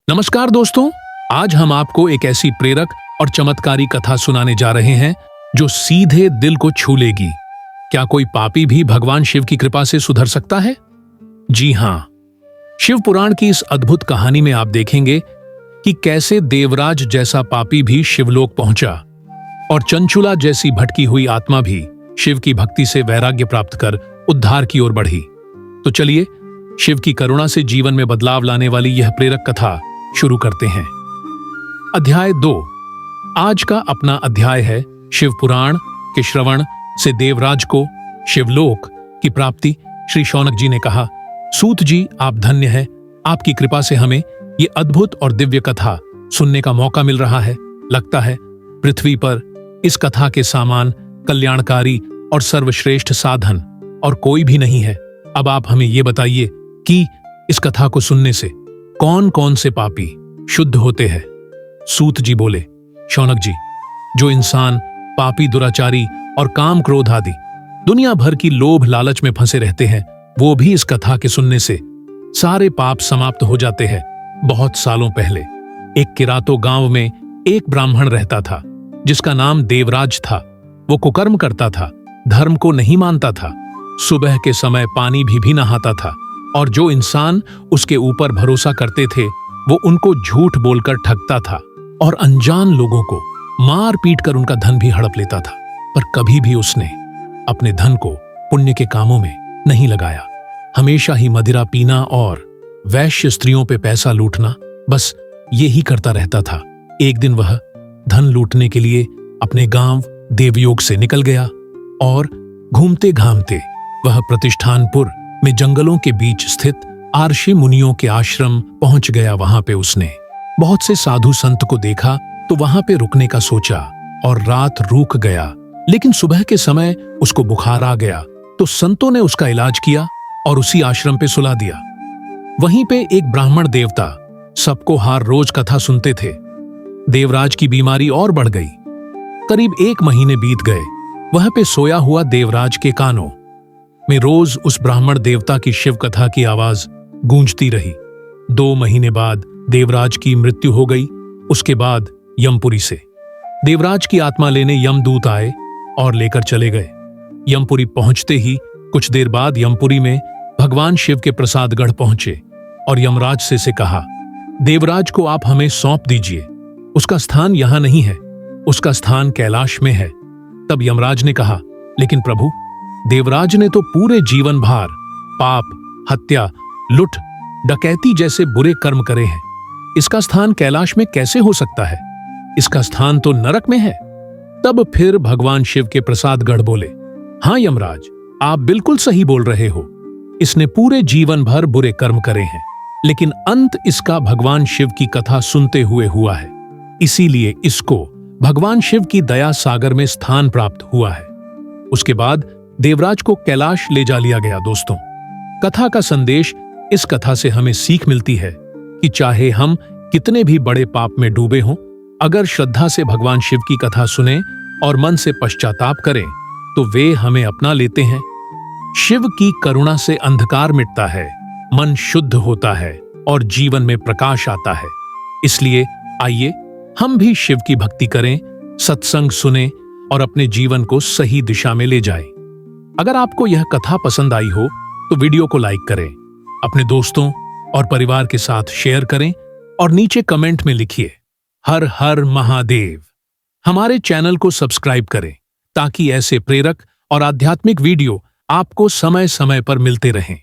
नमस्कार दोस्तों, आज हम आपको एक ऐसी प्रेरक और चमत्कारी कथा सुनाने जा रहे हैं जो सीधे दिल को छू लेगी। क्या कोई पापी भी भगवान शिव की कृपा से सुधर सकता है? जी हां, शिव पुराण की इस अद्भुत कहानी में आप देखेंगे कि कैसे देवराज जैसा पापी भी शिवलोक पहुंचा और चंचुला जैसी भटकी हुई आत्मा भी शिव की भक्ति से वैराग्य प्राप्त कर उद्धार की ओर बढ़ी। तो चलिए शिव की करुणा से जीवन में बदलाव लाने वाली यह प्रेरक कथा शुरू करते हैं। अध्याय 2। आज का अपना अध्याय है शिव पुराण के श्रवण से देवराज को शिवलोक की प्राप्ति। श्री शौनक जी ने कहा, सूत जी आप धन्य हैं, आपकी कृपा से हमें ये अद्भुत और दिव्य कथा सुनने का मौका मिल रहा है। लगता है पृथ्वी पर इस कथा के समान कल्याणकारी और सर्वश्रेष्ठ साधन और कोई भी नहीं है। अब आप हमें ये बताइए कि इस कथा को सुनने से कौन कौन से पापी शुद्ध होते हैं? सूत जी बोले, शौनक जी, जो इंसान पापी, दुराचारी और काम क्रोध आदि दुनिया भर की लोभ लालच में फंसे रहते हैं, वो भी इस कथा के सुनने से सारे पाप समाप्त हो जाते हैं। बहुत सालों पहले एक किरातो गांव में एक ब्राह्मण रहता था जिसका नाम देवराज था। वो कुकर्म करता था, धर्म को नहीं मानता था, सुबह के समय पानी भी नहाता था और जो इंसान उसके ऊपर भरोसा करते थे वो उनको झूठ बोलकर ठगता था और अनजान लोगों को मार पीट कर उनका धन भी हड़प लेता था। पर कभी भी उसने अपने धन को पुण्य के कामों में नहीं लगाया। हमेशा ही मदिरा पीना और वैश्य स्त्रियों पे पैसा लूटना, बस ये ही करता रहता था। एक दिन वह धन लूटने के लिए अपने गांव देवयोग से निकल गया और घूमते घामते वह प्रतिष्ठानपुर में जंगलों के बीच स्थित आर्षि मुनियों के आश्रम पहुंच गया। वहां पे उसने बहुत से साधु संत को देखा तो वहां पे रुकने का सोचा और रात रुक गया। लेकिन सुबह के समय उसको बुखार आ गया तो संतों ने उसका इलाज किया और उसी आश्रम पे सुला दिया। वहीं पे एक ब्राह्मण देवता सबको हर रोज कथा सुनते थे। देवराज की बीमारी और बढ़ गई। करीब 1 महीने बीत गए। वह पे सोया हुआ देवराज के कानों में रोज उस ब्राह्मण देवता की शिव कथा की आवाज गूंजती रही। 2 महीने बाद देवराज की मृत्यु हो गई। उसके बाद यमपुरी से देवराज की आत्मा लेने यमदूत आए और लेकर चले गए। यमपुरी पहुंचते ही कुछ देर बाद यमपुरी में भगवान शिव के प्रसादगढ़ पहुंचे और यमराज से कहा, देवराज को आप हमें सौंप दीजिए, उसका स्थान यहां नहीं है, उसका स्थान कैलाश में है। तब यमराज ने कहा, लेकिन प्रभु, देवराज ने तो पूरे जीवन भर पाप, हत्या, लुट, डकैती जैसे बुरे कर्म करे हैं। इसका स्थान कैलाश में कैसे हो सकता है? इसका स्थान तो नरक में है। तब फिर भगवान शिव के प्रसादगढ़ बोले, हां यमराज, आप बिल्कुल सही बोल रहे हो। इसने पूरे जीवन भर बुरे कर्म करे हैं, लेकिन अंत इसका भगवान शिव की कथा सुनते हुए हुआ है। इसीलिए इसको भगवान शिव की दया सागर में स्थान प्राप्त हुआ है। उसके बाद देवराज को कैलाश ले जा लिया गया। दोस्तों, कथा का संदेश इस कथा से हमें सीख मिलती है कि चाहे हम कितने भी बड़े पाप में डूबे हों, अगर श्रद्धा से भगवान शिव की कथा सुने और मन से पश्चाताप करें तो वे हमें अपना लेते हैं। शिव की करुणा से अंधकार मिटता है, मन शुद्ध होता है और जीवन में प्रकाश आता है। इसलिए आइए हम भी शिव की भक्ति करें, सत्संग सुने और अपने जीवन को सही दिशा में ले जाएं। अगर आपको यह कथा पसंद आई हो तो वीडियो को लाइक करें, अपने दोस्तों और परिवार के साथ शेयर करें और नीचे कमेंट में लिखिए, हर हर महादेव। हमारे चैनल को सब्सक्राइब करें ताकि ऐसे प्रेरक और आध्यात्मिक वीडियो आपको समय समय पर मिलते रहें।